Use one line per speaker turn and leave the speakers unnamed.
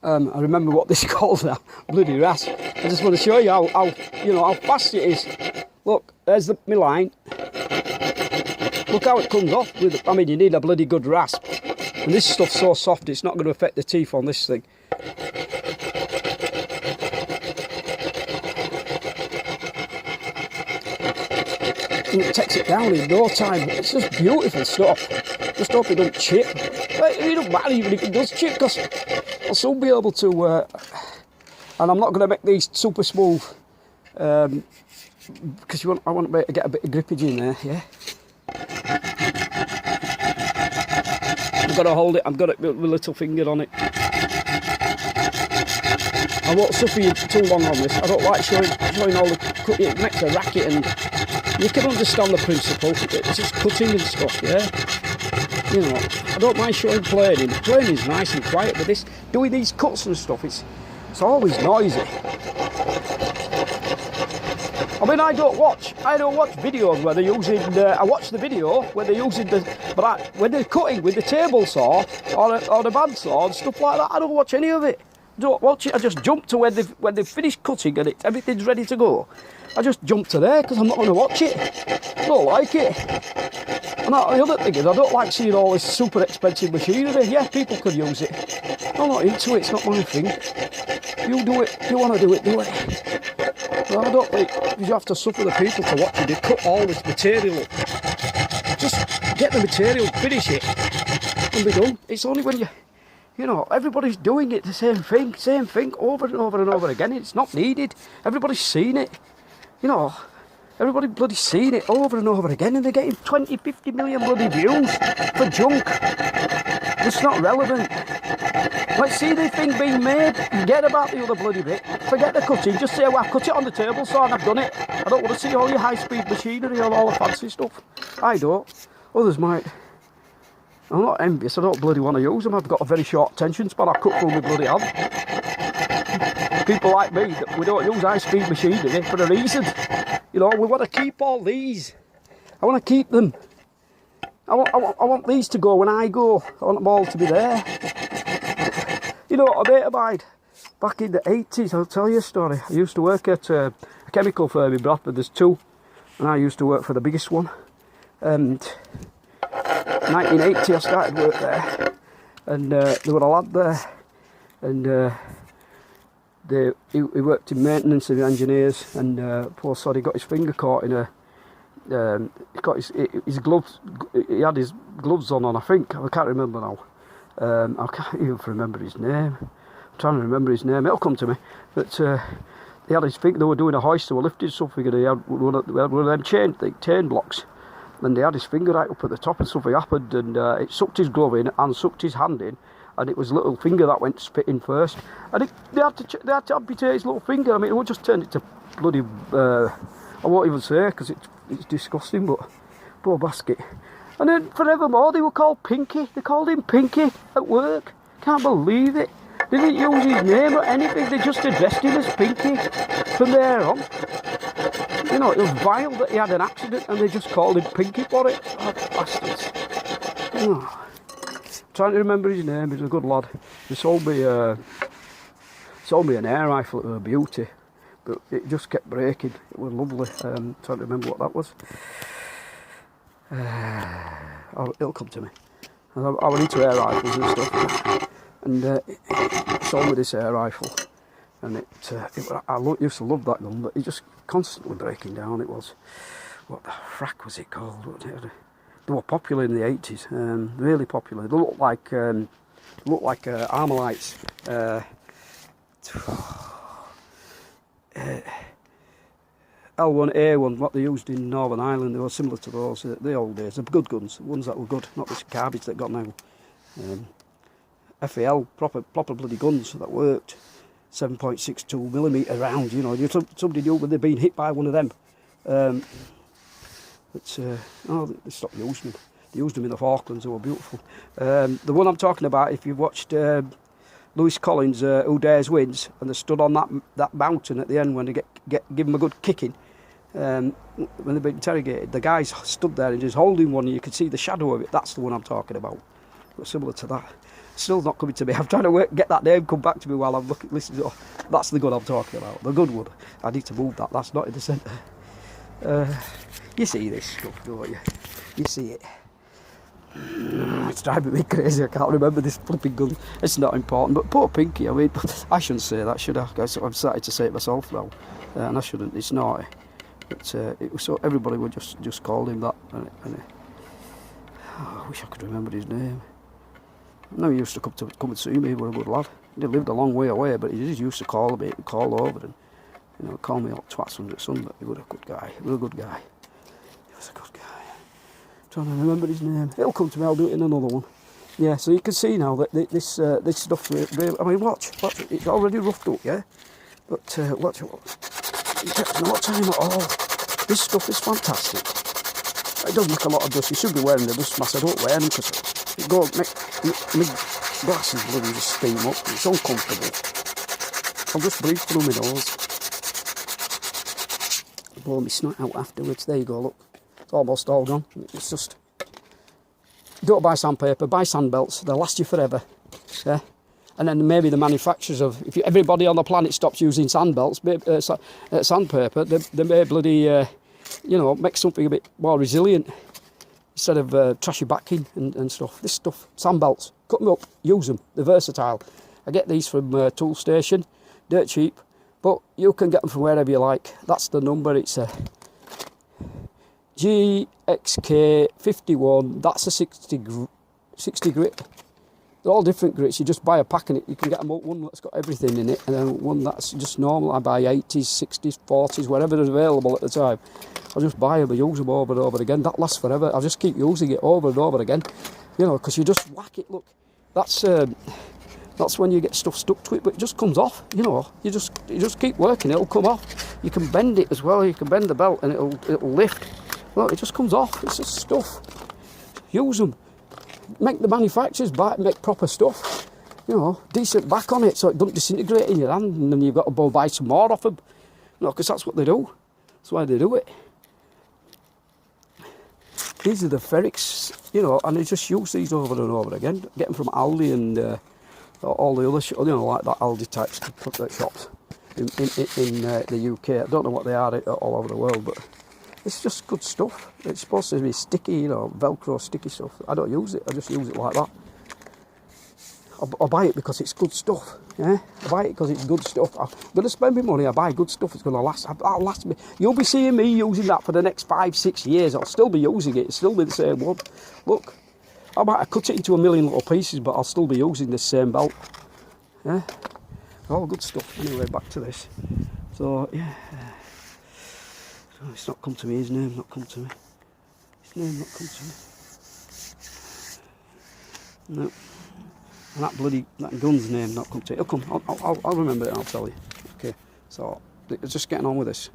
I remember what this is called now, bloody rasp. I just want to show you how fast it is. Look, there's my line. Look how it comes off. I mean, you need a bloody good rasp. And this stuff's so soft, it's not going to affect the teeth on this thing. And it takes it down in no time. It's just beautiful stuff. Just hope it don't chip. It don't matter even if it does chip, because I'll soon be able to. And I'm not going to make these super smooth, because I want to get a bit of grippage in there. Yeah. I've got to hold it. I've got it with a little finger on it. I won't suffer you too long on this. I don't like showing all the cut. It makes a racket, and you can understand the principle. It's just cutting and stuff, yeah. You know, I don't mind showing planing. Planing is nice and quiet, but doing these cuts and stuff, it's always noisy. I mean, I don't watch videos where they're using. I watch the video where they're using when they're cutting with the table saw or the bandsaw and stuff like that. I don't watch any of it. I don't watch it. I just jump to when they've finished cutting and everything's ready to go. I just jump to there because I'm not going to watch it. I don't like it. And the other thing is, I don't like seeing all this super expensive machinery. Yeah, people could use it. I'm not into it. It's not my thing. You do it. You want to do it. Do it. Well, I don't think you have to suffer the people to watch it. They cut all this material up. Just get the material, finish it, and be done. It's only when you know, everybody's doing it the same thing over and over and over again. It's not needed. Everybody's seen it. You know, everybody bloody seen it over and over again, and they're getting 20, 50 million bloody views for junk. It's not relevant. Let's see the thing being made. Forget about the other bloody bit. Forget the cutting. Just say, well, I've cut it on the table saw and I've done it. I don't want to see all your high-speed machinery or all the fancy stuff. I don't. Others might. I'm not envious. I don't bloody want to use them. I've got a very short attention span. I cut through my bloody hand. People like me, we don't use high-speed machinery for a reason. You know, we want to keep all these. I want to keep them. I want these to go when I go. I want them all to be there. You know, a mate of mine, back in the 80s, I'll tell you a story. I used to work at a chemical firm in Bradford. There's two, and I used to work for the biggest one. And 1980 I started work there, and there were a lad there, and he worked in maintenance and engineers, and poor sod, he got his finger caught in a, he got his gloves, he had his gloves on, I think, I can't remember now. I can't even remember his name. I'm trying to remember his name, it'll come to me. But he had his finger, they were doing a hoist, they were lifting something, and he had one of them chain blocks. And he had his finger right up at the top, and something happened, and it sucked his glove in and sucked his hand in, and it was a little finger that went spitting first. And they had to amputate his little finger. I mean, it would just turn it to bloody, I won't even say because it's disgusting, but poor basket. And then forevermore they were called Pinky. They called him Pinky at work. Can't believe it. They didn't use his name or anything. They just addressed him as Pinky from there on. You know, it was vile that he had an accident and they just called him Pinky for it. Oh, bastards. Oh. Trying to remember his name. He's a good lad. He sold me an air rifle. It was a beauty, but it just kept breaking. It was lovely. Trying to remember what that was. It'll come to me. I was into air rifles and stuff, and he sold me this air rifle, and I used to love that gun, but it just constantly breaking down. It was, what the frack was it called? They were popular in the 80s, really popular. They looked like Armalites. L1A1, what they used in Northern Ireland, they were similar to those, the old days. They're good guns, the ones that were good, not this garbage that got now. FAL, proper bloody guns that worked. 7.62mm round, you know. Somebody knew when they'd been hit by one of them. They stopped using them. They used them in the Falklands, they were beautiful. The one I'm talking about, if you've watched Lewis Collins' Who Dares Wins, and they stood on that mountain at the end when they give them a good kicking, when they've been interrogated, the guys stood there and just holding one, and you could see the shadow of it. That's the one I'm talking about. It was similar to that. Still not coming to me. I'm trying to get that name come back to me while I'm listening. Oh, that's the gun I'm talking about. The good one. I need to move that. That's not in the centre. You see this stuff, don't you? You see it. It's driving me crazy. I can't remember this flipping gun. It's not important. But poor Pinky. I mean, I shouldn't say that, should I? I'm starting to say it myself now, and I shouldn't. It's naughty. But it was so everybody would just call him that. I wish I could remember his name. I know he used to come and see me. He was a good lad. He lived a long way away, but he just used to call over and call me out twats under the sun. But he was a good guy. He was a good guy. He was a good guy. I'm trying to remember his name. It'll come to me. I'll do it in another one. Yeah. So you can see now that this stuff. I mean, watch. It's already roughed up, yeah. But watch. No time at all. This stuff is fantastic. It does make a lot of dust. You should be wearing the dust mask. I don't wear them because it goes make glasses bloody just steam up. It's uncomfortable. I'll just breathe through my nose. Blow my snot out afterwards. There you go. Look, it's almost all gone. It's just don't buy sandpaper. Buy sand belts. They'll last you forever. Yeah. And then maybe the manufacturers of, if everybody on the planet stops using sand belts, sandpaper, they may bloody, make something a bit more resilient instead of trash your backing and stuff. This stuff, sand belts, cut them up, use them. They're versatile. I get these from Tool Station, dirt cheap, but you can get them from wherever you like. That's the number. It's a GXK51. That's a 60 grit. They're all different grits. You just buy a pack and you can get them one that's got everything in it, and then one that's just normal. I buy 80s, 60s, 40s, whatever is available at the time. I'll just buy them and use them over and over again. That lasts forever. I'll just keep using it over and over again, because you just whack it. Look, that's when you get stuff stuck to it, but it just comes off. You just keep working, it'll come off. You can bend it as well. You can bend the belt and it'll lift. Well, it just comes off. It's just stuff. Use them. Make the manufacturers make proper stuff, decent back on it so it doesn't disintegrate in your hand, and then you've got to go buy some more off them, because that's what they do. That's why they do it. These are the ferrics, and they just use these over and over again. Get them from Aldi and all the other, like that Aldi type shops in the UK. I don't know what they are all over the world, but it's just good stuff. It's supposed to be sticky, Velcro sticky stuff. I don't use it. I just use it like that. I buy it because it's good stuff. Yeah, I buy it because it's good stuff. I'm going to spend my money. I buy good stuff. It's going to last. That'll last me. You'll be seeing me using that for the next 5-6 years. I'll still be using it. It'll still be the same one. Look, I might have cut it into a million little pieces, but I'll still be using this same belt. Yeah, all good stuff. Anyway, back to this. So yeah. It's not come to me, his name not come to me. His name not come to me. No. And that gun's name not come to me. It'll come, I'll remember it and I'll tell you. Okay, so just getting on with this.